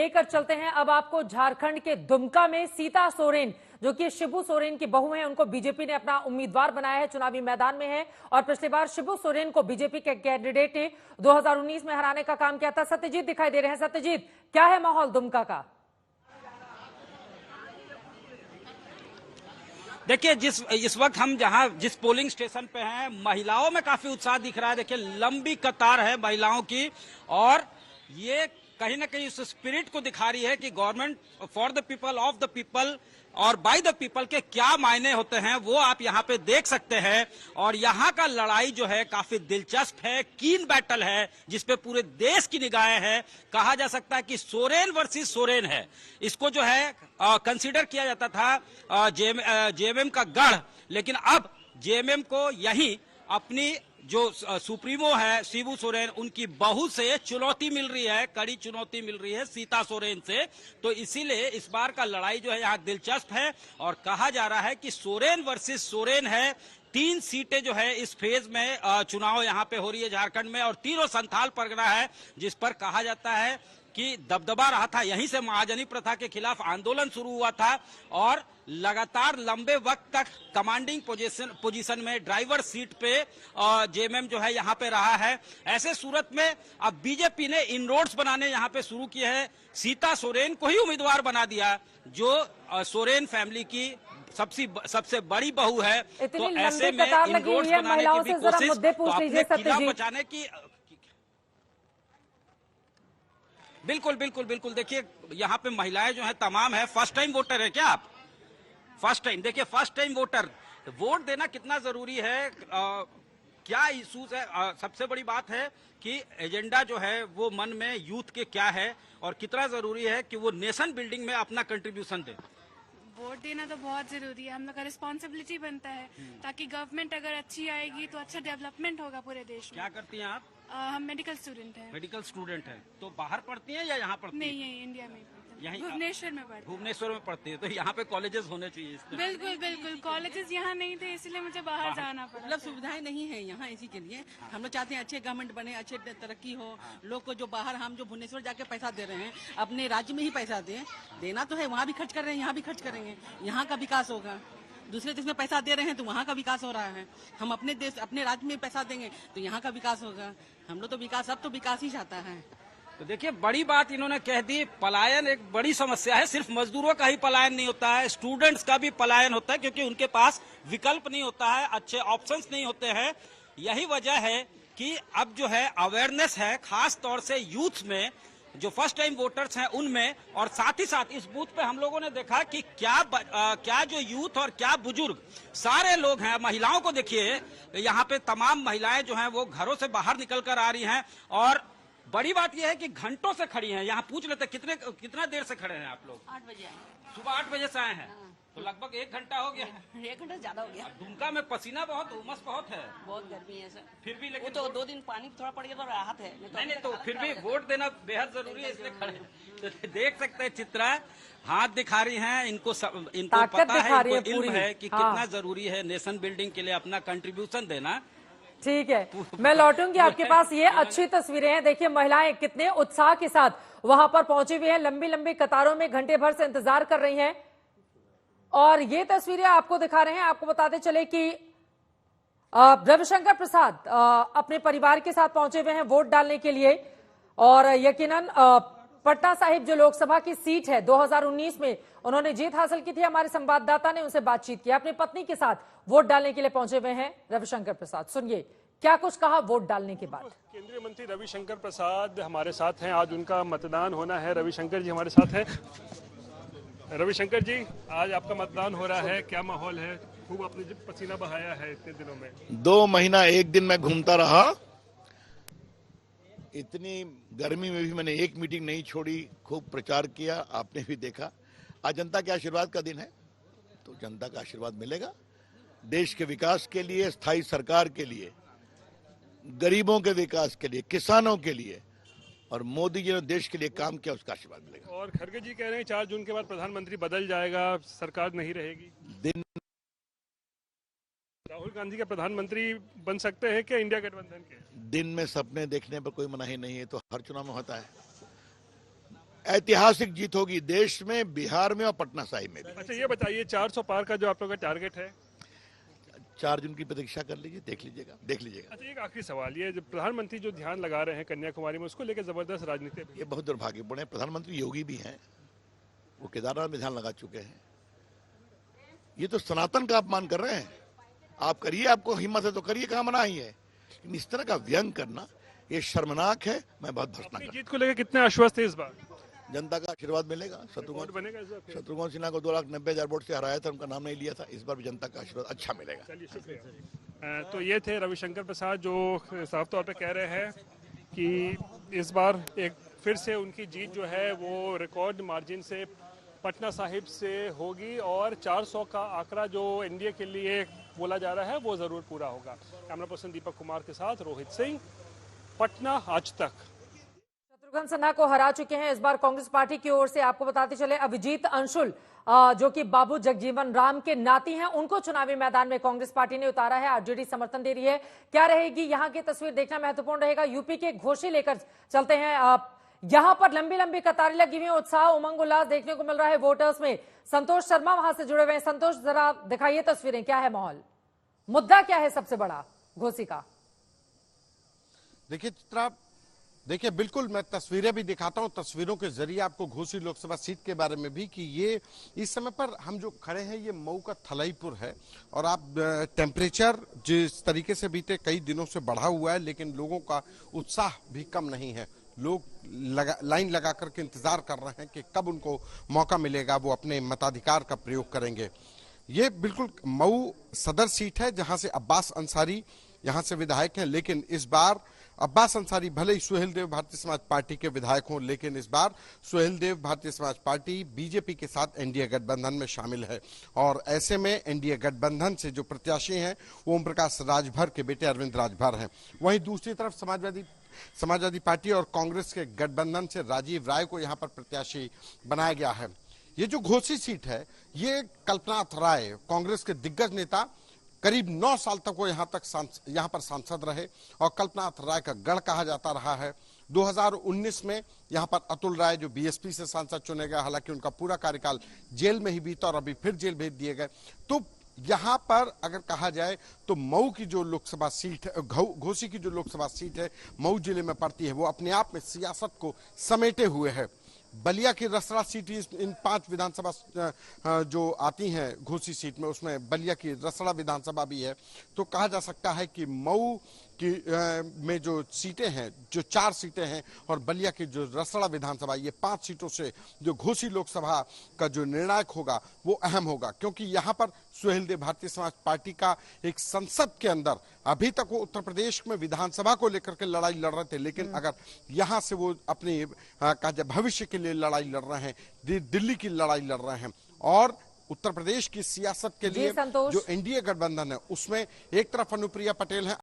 लेकर चलते हैं अब आपको झारखंड के दुमका में। सीता सोरेन जो कि शिबू सोरेन की बहू हैं, उनको बीजेपी ने अपना उम्मीदवार बनाया है, चुनावी मैदान में है। और पिछली बार शिबू सोरेन को बीजेपी के कैंडिडेट ने 2019 में हराने का काम किया था। सत्यजीत दिखाई दे रहे हैं। सत्यजीत, क्या है माहौल दुमका का? देखिए, इस वक्त हम जिस पोलिंग स्टेशन पे हैं, महिलाओं में काफी उत्साह दिख रहा है। देखिए, लंबी कतार है महिलाओं की, और ये कहीं ना कहीं उस स्पिरिट को दिखा रही है कि government for the people, of the people और बाय द पीपल के क्या मायने होते हैं, वो आप यहाँ पे देख सकते हैं। और यहाँ का लड़ाई जो है काफी दिलचस्प है, कीन बैटल है, जिसपे पूरे देश की निगाहें हैं। कहा जा सकता है कि सोरेन वर्सेस सोरेन है। इसको जो है कंसीडर किया जाता था जेएमएम का गढ़, लेकिन अब जेएमएम को यही अपनी जो सुप्रीमो है शिबू सोरेन, उनकी बहू से चुनौती मिल रही है, कड़ी चुनौती मिल रही है सीता सोरेन से। तो इसीलिए इस बार का लड़ाई जो है यहाँ दिलचस्प है, और कहा जा रहा है कि सोरेन वर्सेस सोरेन है। 3 सीटें जो है इस फेज में चुनाव यहाँ पे हो रही है झारखंड में, और तीनों संथाल परगना है, जिस पर कहा जाता है कि दबदबा रहा था। यहीं से महाजनी प्रथा के खिलाफ आंदोलन शुरू हुआ था, और लगातार लंबे वक्त तक कमांडिंग पोजीशन में ड्राइवर सीट पे जेएमएम जो है यहाँ पे रहा है। ऐसे सूरत में अब बीजेपी ने इनरोड्स बनाने यहाँ पे शुरू किए हैं। सीता सोरेन को ही उम्मीदवार बना दिया, जो सोरेन फैमिली की सबसे बड़ी बहू है। तो ऐसे में इनरोड्स बनाने की भी कोशिश, तो अपने किला बचाने की। बिल्कुल बिल्कुल बिल्कुल। देखिए, यहाँ पे महिलाएं जो है तमाम है। फर्स्ट टाइम वोटर है क्या आप? First time. देखिए, फर्स्ट टाइम वोटर, वोट देना कितना जरूरी है, क्या इश्यूज है। सबसे बड़ी बात है कि एजेंडा जो है वो मन में यूथ के क्या है, और कितना जरूरी है कि वो नेशन बिल्डिंग में अपना कंट्रीब्यूशन दे। वोट देना तो बहुत जरूरी है, हम लोग का रिस्पॉन्सिबिलिटी बनता है, ताकि गवर्नमेंट अगर अच्छी आएगी तो अच्छा डेवलपमेंट होगा पूरे देश में। क्या करती हैं आप? हम मेडिकल स्टूडेंट हैं। मेडिकल स्टूडेंट हैं, तो बाहर पढ़ती हैं या यहाँ पढ़ती हैं? नहीं, यही इंडिया में, यहीं भुवनेश्वर में पढ़ती। भुवनेश्वर में पढ़ती है, तो यहाँ पे कॉलेजेस होने चाहिए। बिल्कुल बिल्कुल, कॉलेजेस यहाँ नहीं थे, इसलिए मुझे बाहर जाना पड़ा। मतलब सुविधाएं नहीं है यहाँ, इसी के लिए हम लोग चाहते हैं अच्छे गवर्नमेंट बने, अच्छे तरक्की हो। लोग को जो बाहर, हम जो भुवनेश्वर जाके पैसा दे रहे हैं, अपने राज्य में ही पैसा देना तो है, वहाँ भी खर्च कर रहे हैं, यहाँ भी खर्च करेंगे, यहाँ का विकास होगा। दूसरे देश में पैसा दे रहे हैं तो वहाँ का विकास हो रहा है, हम अपने देश, अपने राज्य में पैसा देंगे तो यहाँ का विकास होगा। हम लोग तो विकास, अब तो विकास ही चाहता है। तो देखिए, बड़ी बात इन्होंने कह दी, पलायन एक बड़ी समस्या है। सिर्फ मजदूरों का ही पलायन नहीं होता है, स्टूडेंट्स का भी पलायन होता है, क्योंकि उनके पास विकल्प नहीं होता है, अच्छे ऑप्शंस नहीं होते हैं। यही वजह है कि अब जो है अवेयरनेस है, खास तौर से यूथ में, जो फर्स्ट टाइम वोटर्स हैं उनमें। और साथ ही साथ इस बूथ पे हम लोगों ने देखा कि क्या जो यूथ और क्या बुजुर्ग सारे लोग हैं। महिलाओं को देखिए, यहाँ पे तमाम महिलाएं जो हैं वो घरों से बाहर निकल कर आ रही हैं, और बड़ी बात यह है कि घंटों से खड़ी हैं। यहाँ पूछ लेते कितना देर से खड़े हैं आप लोग? 8 बजे आए, सुबह 8 बजे से आए हैं। तो लगभग 1 घंटा हो गया। 1 घंटा ज्यादा हो गया। दुमका में पसीना बहुत, उमस बहुत है, बहुत गर्मी है सर। फिर भी लेकिन वो तो 2 दिन पानी थोड़ा पड़ गया तो राहत है। नहीं, तो फिर भी वोट देना बेहद जरूरी है, इसलिए खड़े। तो देख सकते हैं चित्रा हाथ दिखा रही हैं, इनको पता है, इनको इल्म है कि कितना जरूरी है नेशन बिल्डिंग के लिए अपना कंट्रीब्यूशन देना। ठीक है, मैं लौटूंगी आपके पास। ये अच्छी तस्वीरें हैं, देखिए महिलाएं कितने उत्साह के साथ वहां पर पहुंची हुई हैं, लंबी लंबी कतारों में घंटे भर से इंतजार कर रही हैं। और ये तस्वीरें आपको दिखा रहे हैं। आपको बताते चले कि रविशंकर प्रसाद अपने परिवार के साथ पहुंचे हुए हैं वोट डालने के लिए। और यकीनन पटना साहिब जो लोकसभा की सीट है, 2019 में उन्होंने जीत हासिल की थी। हमारे संवाददाता ने उनसे बातचीत की, अपनी पत्नी के साथ वोट डालने के लिए पहुंचे हुए हैं रविशंकर प्रसाद। सुनिए क्या कुछ कहा वोट डालने के बाद। केंद्रीय मंत्री रविशंकर प्रसाद हमारे साथ हैं, आज उनका मतदान होना है। रविशंकर जी हमारे साथ हैं। रविशंकर जी, आज आपका मतदान हो रहा है, क्या माहौल है? खूब आपने पसीना बहाया है इतने दिनों में। 2 महीना 1 दिन मैं घूमता रहा, इतनी गर्मी में भी मैंने एक मीटिंग नहीं छोड़ी, खूब प्रचार किया, आपने भी देखा। आज जनता के आशीर्वाद का दिन है, तो जनता का आशीर्वाद मिलेगा। देश के विकास के लिए, स्थायी सरकार के लिए, गरीबों के विकास के लिए, किसानों के लिए, और मोदी जी ने देश के लिए काम किया, उसका आशीर्वाद मिलेगा। और खड़गे जी कह रहे हैं 4 जून के बाद प्रधानमंत्री बदल जाएगा, सरकार नहीं रहेगी। दिन राहुल गांधी के प्रधानमंत्री बन सकते हैं क्या इंडिया गठबंधन के? दिन में सपने देखने पर कोई मनाही नहीं है, तो हर चुनाव में होता है। ऐतिहासिक जीत होगी देश में, बिहार में और पटना साहिब में भी। अच्छा ये बताइए 400 पार का जो आप लोगों का टारगेट है। 4 जून की प्रतीक्षा कर लीजिए, देख लीजिएगा। अच्छा एक आखिरी सवाल, ये जो प्रधानमंत्री जो ध्यान लगा रहे हैं कन्याकुमारी में, उसको लेकर जबरदस्त राजनीति ये बहुत दुर्भाग्यपूर्ण है। प्रधानमंत्री योगी भी हैं, वो केदारनाथ में ध्यान लगा चुके हैं। ये तो सनातन का अपमान कर रहे हैं। आप करिए, आपको हिम्मत है तो करिए, कहाँ मना ही है। लेकिन इस तरह का व्यंग करना ये शर्मनाक है। मैं बहुत भर्सना अपनी कर, जीत को लेकर कितने आश्वस्त है इस बार? जनता का आशीर्वाद मिलेगा। वोट बनेगा इस बार? शत्रुघ्न सिन्हा को 2,90,000 वोट से हराया था, उनका नाम नहीं लिया था। इस बार भी जनता का आशीर्वाद अच्छा मिलेगा। चलिए शुक्रिया। तो ये थे रविशंकर प्रसाद जो साफ तौर पे कह रहे हैं कि इस बार एक फिर से उनकी जीत जो है वो रिकॉर्ड मार्जिन से पटना साहिब से होगी और 400 का आंकड़ा जो एनडीए के लिए बोला जा रहा है वो जरूर पूरा होगा। कैमरा पर्सन दीपक कुमार के साथ रोहित सिंह, पटना आज तक। शत्रुघ्न सिन्हा को हरा चुके हैं इस बार कांग्रेस पार्टी की ओर से। आपको बताते चले अभिजीत अंशुल जो कि बाबू जगजीवन राम के नाती हैं, उनको चुनावी मैदान में कांग्रेस पार्टी ने उतारा है। आरजेडी समर्थन दे रही है। क्या रहेगी यहां की तस्वीर, देखना महत्वपूर्ण रहेगा। यूपी के घोषी लेकर चलते हैं। यहां पर लंबी लंबी कतारें लगी हुई, उत्साह उमंग उल्लास देखने को मिल रहा है वोटर्स में। संतोष शर्मा वहां से जुड़े हुए हैं। संतोष, जरा दिखाइए तस्वीरें, क्या है माहौल, मुद्दा क्या है सबसे बड़ा घोसी का? देखिए चित्रा, देखिए बिल्कुल मैं तस्वीरें भी दिखाता हूं, तस्वीरों के जरिए आपको घोसी लोकसभा सीट के बारे में भी, कि ये इस समय पर हम जो खड़े हैं ये मऊ का थलईपुर है। और आप टेम्परेचर जिस तरीके से बीते कई दिनों से बढ़ा हुआ है, लेकिन लोगों का उत्साह भी कम नहीं है। लोग लाइन लगा करके इंतजार कर रहे हैं कि कब उनको मौका मिलेगा, वो अपने मताधिकार का प्रयोग करेंगे। ये बिल्कुल मऊ सदर सीट है जहां से अब्बास अंसारी यहां से विधायक हैं, लेकिन इस बार अब्बास अंसारी भले ही सुहेल देव भारतीय समाज पार्टी के विधायक हों, लेकिन इस बार सुहेल देव भारतीय समाज पार्टी बीजेपी के साथ एनडीए गठबंधन में शामिल है। और ऐसे में एनडीए गठबंधन से जो प्रत्याशी हैं वो ओम प्रकाश राजभर के बेटे अरविंद राजभर हैं। वहीं दूसरी तरफ समाजवादी पार्टी और कांग्रेस के गठबंधन से राजीव राय को यहाँ पर प्रत्याशी बनाया गया है। ये जो घोसी सीट है ये कल्पनाथ राय, कांग्रेस के दिग्गज नेता, करीब 9 साल तक वो यहाँ पर सांसद रहे और कल्पनाथ राय का गढ़ कहा जाता रहा है। 2019 में यहाँ पर अतुल राय जो बीएसपी से सांसद चुने गए, हालांकि उनका पूरा कार्यकाल जेल में ही बीता और अभी फिर जेल भेज दिए गए। तो यहाँ पर अगर कहा जाए तो मऊ की जो लोकसभा सीट है, घोसी की जो लोकसभा सीट है मऊ जिले में पड़ती है, वो अपने आप में सियासत को समेटे हुए है। बलिया की रसड़ा सीट इन 5 विधानसभा जो आती हैं घोसी सीट में, उसमें बलिया की रसड़ा विधानसभा भी है। तो कहा जा सकता है कि मऊ की में जो सीटें हैं, जो 4 सीटें हैं, और बलिया की जो रसड़ा विधानसभा, ये 5 सीटों से जो घोसी लोकसभा का जो निर्णायक होगा वो अहम होगा। क्योंकि यहाँ पर सुहेल देव भारतीय समाज पार्टी का एक संसद के अंदर, अभी तक वो उत्तर प्रदेश में विधानसभा को लेकर के लड़ाई लड़ रहे थे, लेकिन अगर यहाँ से वो अपने भविष्य के लिए लड़ाई लड़ रहे हैं, दिल्ली की लड़ाई लड़ रहे हैं, और उत्तर प्रदेश की सियासत के लिए जो एनडीए गठबंधन है उसमें एक तरफ अनुप्रिया पटेल है,